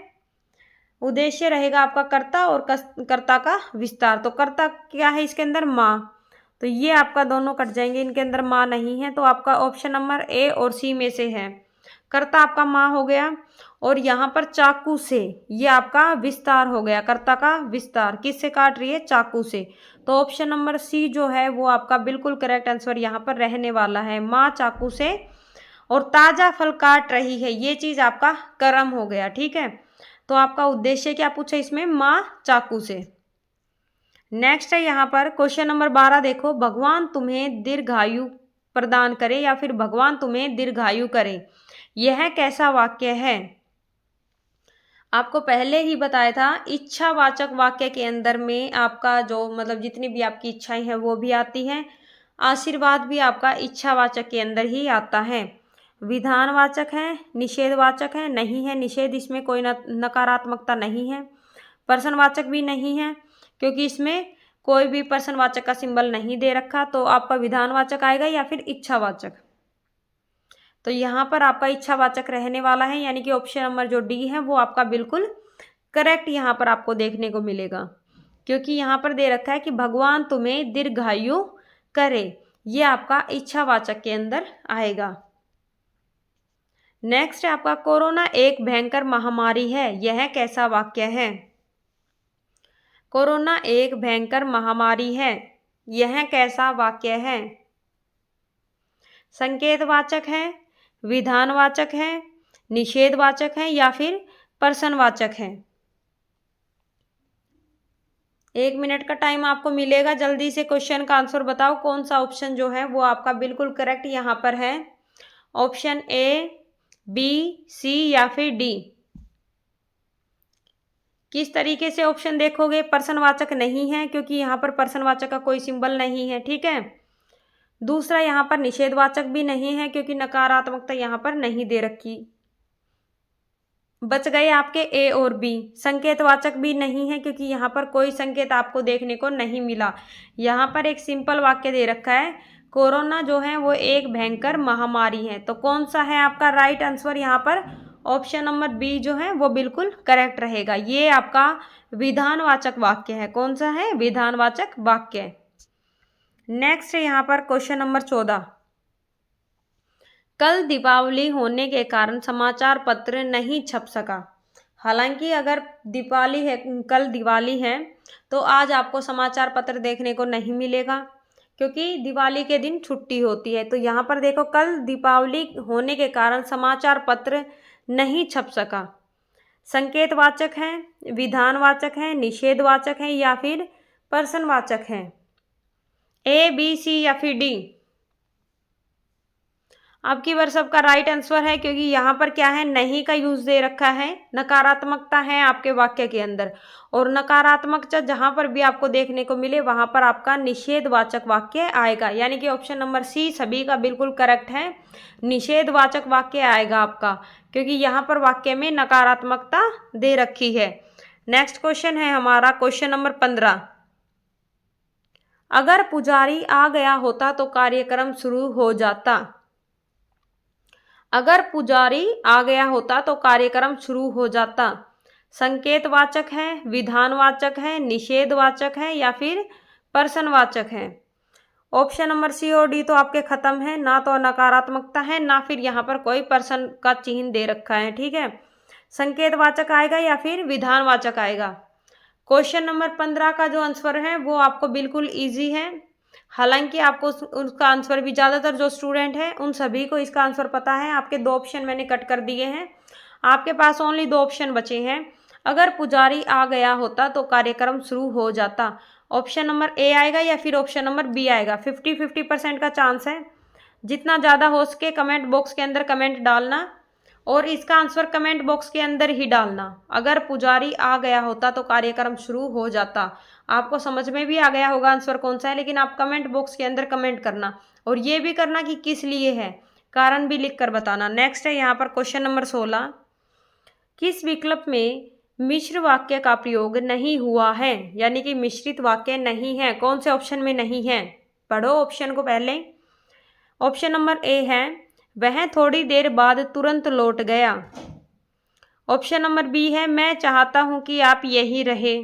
उद्देश्य रहेगा आपका कर्ता और कर्ता का विस्तार। तो कर्ता क्या है इसके अंदर? माँ। तो ये आपका दोनों कट जाएंगे, इनके अंदर माँ नहीं है। तो आपका ऑप्शन नंबर ए और सी में से है। कर्ता आपका माँ हो गया, और यहाँ पर चाकू से ये आपका विस्तार हो गया। कर्ता का विस्तार किससे काट रही है? चाकू से। तो ऑप्शन नंबर सी जो है वो आपका बिल्कुल करेक्ट आंसर यहाँ पर रहने वाला है। माँ चाकू से और ताजा फल काट रही है, ये चीज आपका कर्म हो गया। ठीक है, तो आपका उद्देश्य क्या पूछा इसमें? माँ चाकू से। नेक्स्ट है यहाँ पर क्वेश्चन नंबर 12 देखो, भगवान तुम्हें दीर्घायु प्रदान करे या फिर भगवान तुम्हें दीर्घायु करे, यह कैसा वाक्य है? आपको पहले ही बताया था, इच्छावाचक वाक्य के अंदर में आपका जो मतलब जितनी भी आपकी इच्छाएं हैं वो भी आती हैं। आशीर्वाद भी आपका इच्छावाचक के अंदर ही आता है। विधानवाचक है, निषेधवाचक है, नहीं है निषेध, इसमें कोई नकारात्मकता नहीं है। प्रश्नवाचक भी नहीं है क्योंकि इसमें कोई भी प्रश्नवाचक का सिंबल नहीं दे रखा। तो आपका विधानवाचक आएगा या फिर इच्छावाचक। तो यहाँ पर आपका इच्छावाचक रहने वाला है, यानी कि ऑप्शन नंबर जो डी है वो आपका बिल्कुल करेक्ट यहाँ पर आपको देखने को मिलेगा, क्योंकि यहाँ पर दे रखा है कि भगवान तुम्हें दीर्घायु करे, ये आपका इच्छावाचक के अंदर आएगा। नेक्स्ट है आपका, कोरोना एक भयंकर महामारी है, यह कैसा वाक्य है? कोरोना एक भयंकर महामारी है, यह कैसा वाक्य है? संकेतवाचक है, विधानवाचक है, निषेधवाचक है या फिर प्रश्नवाचक है? 1 मिनट का टाइम आपको मिलेगा, जल्दी से क्वेश्चन का आंसर बताओ। कौन सा ऑप्शन जो है वो आपका बिल्कुल करेक्ट यहाँ पर है? ऑप्शन ए, बी, सी या फिर डी? किस तरीके से ऑप्शन देखोगे? प्रश्नवाचक नहीं है क्योंकि यहाँ पर प्रश्नवाचक का कोई सिंबल नहीं है। ठीक है, दूसरा यहाँ पर निषेधवाचक भी नहीं है क्योंकि नकारात्मकता यहाँ पर नहीं दे रखी। बच गए आपके ए और बी। संकेतवाचक भी नहीं है क्योंकि यहाँ पर कोई संकेत आपको देखने को नहीं मिला। यहाँ पर एक सिंपल वाक्य दे रखा है, कोरोना जो है वो एक भयंकर महामारी है। तो कौन सा है आपका राइट आंसर? यहाँ पर ऑप्शन नंबर बी जो है वो बिल्कुल करेक्ट रहेगा। ये आपका विधानवाचक वाक्य है। कौन सा है? विधानवाचक वाक्य। नेक्स्ट है यहाँ पर क्वेश्चन नंबर 14, कल दीपावली होने के कारण समाचार पत्र नहीं छप सका। हालांकि अगर दीपावली है, कल दिवाली है, तो आज आपको समाचार पत्र देखने को नहीं मिलेगा क्योंकि दिवाली के दिन छुट्टी होती है। तो यहाँ पर देखो, कल दीपावली होने के कारण समाचार पत्र नहीं छप सका। संकेतवाचक है, विधानवाचक है, निषेधवाचक है या फिर प्रश्नवाचक है? ए, बी, सी या फिर डी? आपकी बार सबका राइट आंसर है क्योंकि यहाँ पर क्या है, नहीं का यूज दे रखा है। नकारात्मकता है आपके वाक्य के अंदर, और नकारात्मकता जहाँ पर भी आपको देखने को मिले वहाँ पर आपका निषेधवाचक वाक्य आएगा। यानी कि ऑप्शन नंबर सी सभी का बिल्कुल करेक्ट है, निषेधवाचक वाक्य आएगा आपका, क्योंकि यहाँ पर वाक्य में नकारात्मकता दे रखी है। नेक्स्ट क्वेश्चन है हमारा क्वेश्चन नंबर 15, अगर पुजारी आ गया होता तो कार्यक्रम शुरू हो जाता। अगर पुजारी आ गया होता तो कार्यक्रम शुरू हो जाता। संकेतवाचक है, विधानवाचक है, निषेधवाचक है या फिर प्रश्नवाचक है। ऑप्शन नंबर सी और डी तो आपके खत्म है, ना तो नकारात्मकता है ना फिर यहाँ पर कोई प्रश्न का चिन्ह दे रखा है। ठीक है, संकेतवाचक आएगा या फिर विधानवाचक आएगा। क्वेश्चन नंबर 15 का जो आंसर है वो आपको बिल्कुल इजी है। हालांकि आपको उसका आंसर भी ज़्यादातर जो स्टूडेंट है उन सभी को इसका आंसर पता है। आपके 2 ऑप्शन मैंने कट कर दिए हैं, आपके पास ओनली 2 ऑप्शन बचे हैं। अगर पुजारी आ गया होता तो कार्यक्रम शुरू हो जाता। ऑप्शन नंबर ए आएगा या फिर ऑप्शन नंबर बी आएगा। 50-50% का चांस है। जितना ज़्यादा हो सके कमेंट बॉक्स के अंदर कमेंट डालना और इसका आंसर कमेंट बॉक्स के अंदर ही डालना। अगर पुजारी आ गया होता तो कार्यक्रम शुरू हो जाता। आपको समझ में भी आ गया होगा आंसर कौन सा है, लेकिन आप कमेंट बॉक्स के अंदर कमेंट करना और ये भी करना कि किस लिए है, कारण भी लिख कर बताना। नेक्स्ट है यहाँ पर क्वेश्चन नंबर 16, किस विकल्प में मिश्र वाक्य का प्रयोग नहीं हुआ है, यानी कि मिश्रित वाक्य नहीं है, कौन से ऑप्शन में नहीं है, पढ़ो ऑप्शन को पहले। ऑप्शन नंबर ए है वह थोड़ी देर बाद तुरंत लौट गया। ऑप्शन नंबर बी है मैं चाहता हूं कि आप यहीं रहे।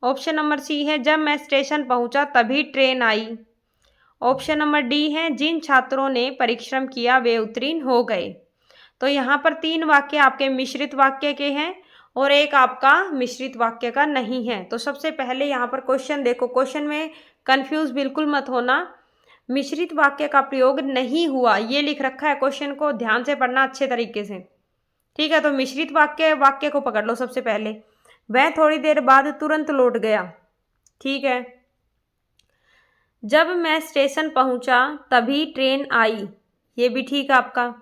ऑप्शन नंबर सी है जब मैं स्टेशन पहुंचा तभी ट्रेन आई। ऑप्शन नंबर डी है जिन छात्रों ने परिश्रम किया वे उत्तीर्ण हो गए। तो यहाँ पर 3 वाक्य आपके मिश्रित वाक्य के हैं और एक आपका मिश्रित वाक्य का नहीं है। तो सबसे पहले यहाँ पर क्वेश्चन देखो, क्वेश्चन में कंफ्यूज बिल्कुल मत होना। मिश्रित वाक्य का प्रयोग नहीं हुआ ये लिख रखा है, क्वेश्चन को ध्यान से पढ़ना अच्छे तरीके से। ठीक है, तो मिश्रित वाक्य को पकड़ लो। सबसे पहले वह थोड़ी देर बाद तुरंत लौट गया। ठीक है, जब मैं स्टेशन पहुंचा तभी ट्रेन आई, ये भी ठीक है आपका।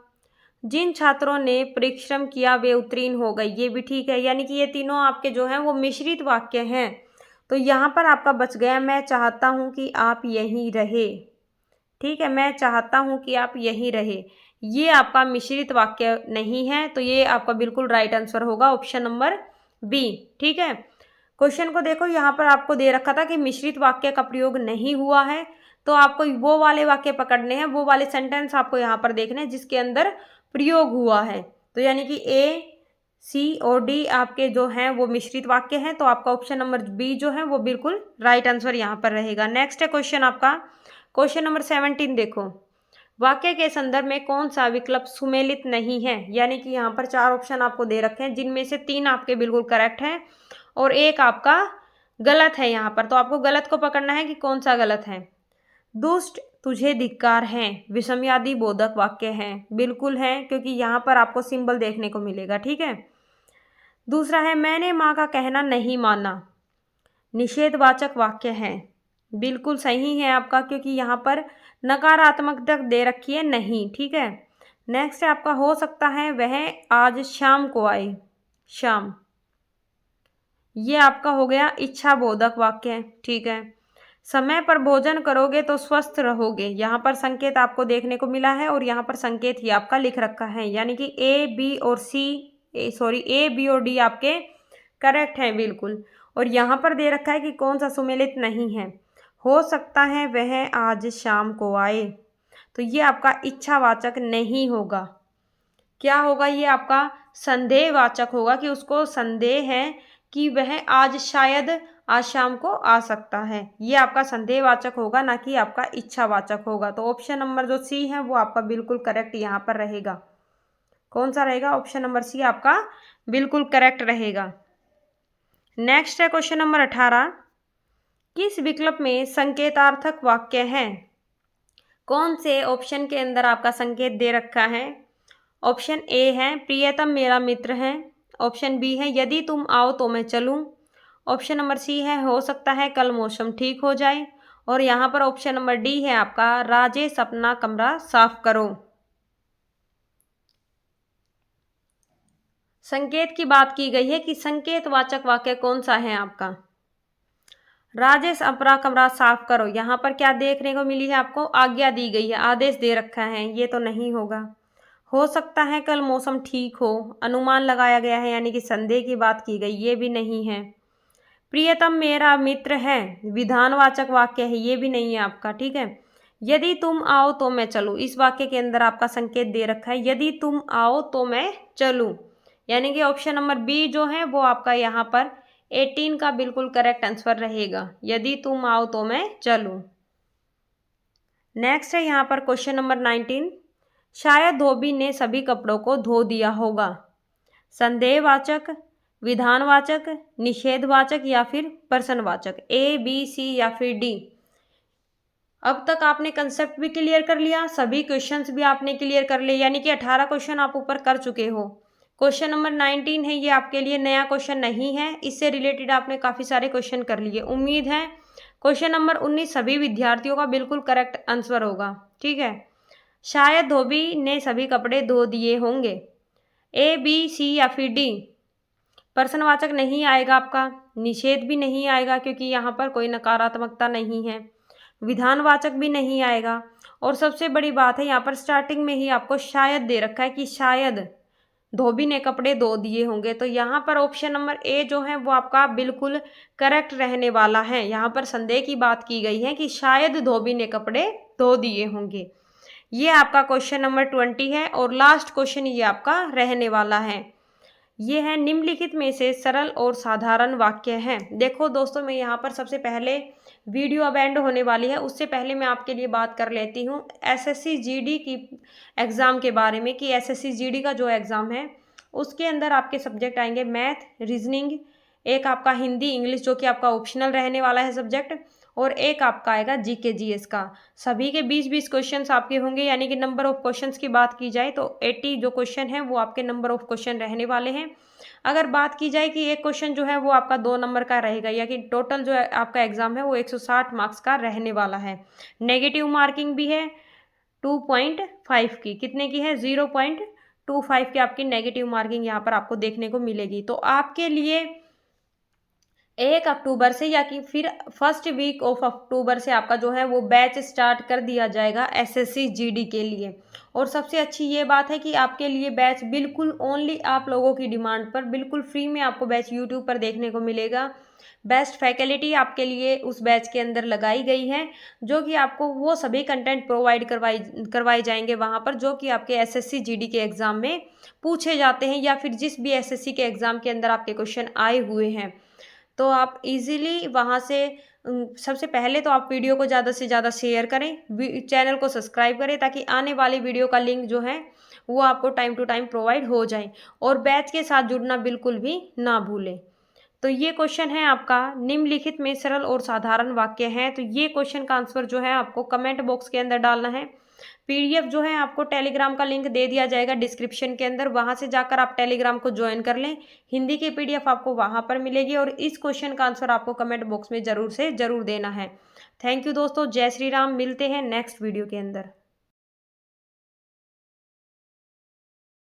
जिन छात्रों ने परिश्रम किया वे उत्तीर्ण हो गए, ये भी ठीक है। यानी कि ये तीनों आपके जो हैं वो मिश्रित वाक्य हैं। तो यहाँ पर आपका बच गया मैं चाहता हूँ कि आप यहीं रहे। ठीक है, मैं चाहता हूँ कि आप यहीं रहे, ये आपका मिश्रित वाक्य नहीं है। तो ये आपका बिल्कुल राइट आंसर होगा ऑप्शन नंबर बी। ठीक है, क्वेश्चन को देखो, यहाँ पर आपको दे रखा था कि मिश्रित वाक्य का प्रयोग नहीं हुआ है, तो आपको वो वाले वाक्य पकड़ने हैं, वो वाले सेंटेंस आपको यहाँ पर देखने हैं जिसके अंदर प्रयोग हुआ है। तो यानी कि ए, सी और डी आपके जो हैं वो मिश्रित वाक्य हैं। तो आपका ऑप्शन नंबर बी जो है वो बिल्कुल राइट आंसर यहाँ पर रहेगा। नेक्स्ट है क्वेश्चन आपका क्वेश्चन नंबर 17 देखो, वाक्य के संदर्भ में कौन सा विकल्प सुमेलित नहीं है। यानी कि यहाँ पर 4 ऑप्शन आपको दे रखे हैं जिनमें से 3 आपके बिल्कुल करेक्ट हैं और एक आपका गलत है यहाँ पर। तो आपको गलत को पकड़ना है कि कौन सा गलत है। दुष्ट तुझे धिक्कार है विषमयादि बोधक वाक्य है, बिल्कुल है क्योंकि यहाँ पर आपको सिंबल देखने को मिलेगा। ठीक है, दूसरा है मैंने माँ का कहना नहीं माना, निषेधवाचक वाक्य है, बिल्कुल सही है आपका क्योंकि यहाँ पर नकारात्मकता दे रखी है नहीं। ठीक है, नेक्स्ट आपका हो सकता है वह आज शाम को आए, शाम, ये आपका हो गया इच्छा बोधक वाक्य। ठीक है, समय पर भोजन करोगे तो स्वस्थ रहोगे, यहाँ पर संकेत आपको देखने को मिला है और यहाँ पर संकेत ही आपका लिख रखा है। यानी कि ए बी और डी आपके करेक्ट हैं बिल्कुल। और यहाँ पर दे रखा है कि कौन सा सुमेलित नहीं है, हो सकता है वह आज शाम को आए, तो ये आपका इच्छावाचक नहीं होगा। क्या होगा, ये आपका संदेहवाचक होगा कि उसको संदेह है कि वह आज शायद आज शाम को आ सकता है। ये आपका संदेहवाचक होगा ना कि आपका इच्छावाचक होगा। तो ऑप्शन नंबर जो सी है वो आपका बिल्कुल करेक्ट यहाँ पर रहेगा। कौन सा रहेगा, ऑप्शन नंबर सी आपका बिल्कुल करेक्ट रहेगा। नेक्स्ट है क्वेश्चन नंबर 18, किस विकल्प में संकेतार्थक वाक्य है। कौन से ऑप्शन के अंदर आपका संकेत दे रखा है। ऑप्शन ए है प्रियतम मेरा मित्र है। ऑप्शन बी है यदि तुम आओ तो मैं चलूं। ऑप्शन नंबर सी है हो सकता है कल मौसम ठीक हो जाए। और यहाँ पर ऑप्शन नंबर डी है आपका राजेश अपना कमरा साफ करो। संकेत की बात की गई है कि संकेतवाचक वाक्य कौन सा है आपका। राजेश अपना कमरा साफ करो, यहाँ पर क्या देखने को मिली है आपको, आज्ञा दी गई है, आदेश दे रखा है, ये तो नहीं होगा। हो सकता है कल मौसम ठीक हो, अनुमान लगाया गया है यानी कि संदेह की बात की गई, ये भी नहीं है। प्रियतम मेरा मित्र है, विधानवाचक वाक्य है, ये भी नहीं है आपका। ठीक है, यदि तुम आओ तो मैं चलूँ, इस वाक्य के अंदर आपका संकेत दे रखा है यदि तुम आओ तो मैं चलूँ, यानी कि ऑप्शन नंबर बी जो है वो आपका यहाँ पर 18 का बिल्कुल करेक्ट आंसर रहेगा, यदि तुम आओ तो मैं चलूँ। नेक्स्ट है यहाँ पर क्वेश्चन नंबर 19, शायद धोबी ने सभी कपड़ों को धो दिया होगा। संदेहवाचक, विधानवाचक, निषेधवाचक या फिर प्रश्नवाचक, ए बी सी या फिर डी। अब तक आपने कंसेप्ट भी क्लियर कर लिया, सभी क्वेश्चंस भी आपने क्लियर कर लिए, यानी कि 18 क्वेश्चन आप ऊपर कर चुके हो। क्वेश्चन नंबर 19 है, ये आपके लिए नया क्वेश्चन नहीं है, इससे रिलेटेड आपने काफ़ी सारे क्वेश्चन कर लिए। उम्मीद है क्वेश्चन नंबर 19 सभी विद्यार्थियों का बिल्कुल करेक्ट आंसर होगा। ठीक है, शायद धोबी ने सभी कपड़े धो दिए होंगे, ए बी सी या फिर डी। प्रश्नवाचक नहीं आएगा आपका, निषेध भी नहीं आएगा क्योंकि यहाँ पर कोई नकारात्मकता नहीं है, विधानवाचक भी नहीं आएगा, और सबसे बड़ी बात है यहाँ पर स्टार्टिंग में ही आपको शायद दे रखा है कि शायद धोबी ने कपड़े धो दिए होंगे। तो यहाँ पर ऑप्शन नंबर ए जो है वो आपका बिल्कुल करेक्ट रहने वाला है। यहाँ पर संदेह की बात की गई है कि शायद धोबी ने कपड़े धो दिए होंगे। ये आपका क्वेश्चन नंबर 20 है और लास्ट क्वेश्चन ये आपका रहने वाला है। ये है निम्नलिखित में से सरल और साधारण वाक्य हैं। देखो दोस्तों, मैं यहाँ पर सबसे पहले वीडियो अब एंड होने वाली है, उससे पहले मैं आपके लिए बात कर लेती हूँ एसएससी जीडी की एग्ज़ाम के बारे में कि एसएससी जीडी का जो एग्ज़ाम है उसके अंदर आपके सब्जेक्ट आएंगे मैथ, रीजनिंग, एक आपका हिंदी इंग्लिश जो कि आपका ऑप्शनल रहने वाला है सब्जेक्ट, और एक आपका आएगा जीके जीएस का। सभी के 20-20 क्वेश्चंस आपके होंगे, यानी कि नंबर ऑफ क्वेश्चंस की बात की जाए तो 80 जो क्वेश्चन है वो आपके नंबर ऑफ क्वेश्चन रहने वाले हैं। अगर बात की जाए कि एक क्वेश्चन जो है वो आपका 2 नंबर का रहेगा, या कि टोटल जो है आपका एग्जाम है वो 160 मार्क्स का रहने वाला है। नेगेटिव मार्किंग भी है 2.5 की, कितने की है 0.25 की आपकी नेगेटिव मार्किंग यहाँ पर आपको देखने को मिलेगी। तो आपके लिए 1 अक्टूबर से या कि फिर फर्स्ट वीक ऑफ अक्टूबर से आपका जो है वो बैच स्टार्ट कर दिया जाएगा एसएससी जीडी के लिए। और सबसे अच्छी ये बात है कि आपके लिए बैच बिल्कुल ओनली आप लोगों की डिमांड पर बिल्कुल फ्री में आपको बैच यूट्यूब पर देखने को मिलेगा। बेस्ट फैकल्टी आपके लिए उस बैच के अंदर लगाई गई है, जो कि आपको वो सभी कंटेंट प्रोवाइड करवाए जाएंगे वहाँ पर जो कि आपके एसएससी जीडी के एग्ज़ाम में पूछे जाते हैं, या फिर जिस भी एसएससी के एग्ज़ाम के अंदर आपके क्वेश्चन आए हुए हैं। तो आप इजीली वहाँ से सबसे पहले तो आप वीडियो को ज़्यादा से ज़्यादा शेयर करें, चैनल को सब्सक्राइब करें ताकि आने वाली वीडियो का लिंक जो है वो आपको टाइम टू टाइम प्रोवाइड हो जाए, और बैच के साथ जुड़ना बिल्कुल भी ना भूलें। तो ये क्वेश्चन है आपका निम्नलिखित में सरल और साधारण वाक्य हैं। तो ये क्वेश्चन का आंसर जो है आपको कमेंट बॉक्स के अंदर डालना है। पीडीएफ जो है आपको टेलीग्राम का लिंक दे दिया जाएगा डिस्क्रिप्शन के अंदर, वहां से जाकर आप टेलीग्राम को ज्वाइन कर लें। हिंदी की पीडीएफ आपको वहां पर मिलेगी, और इस क्वेश्चन का आंसर आपको कमेंट बॉक्स में जरूर से जरूर देना है। थैंक यू दोस्तों, जय श्री राम। मिलते हैं नेक्स्ट वीडियो के अंदर।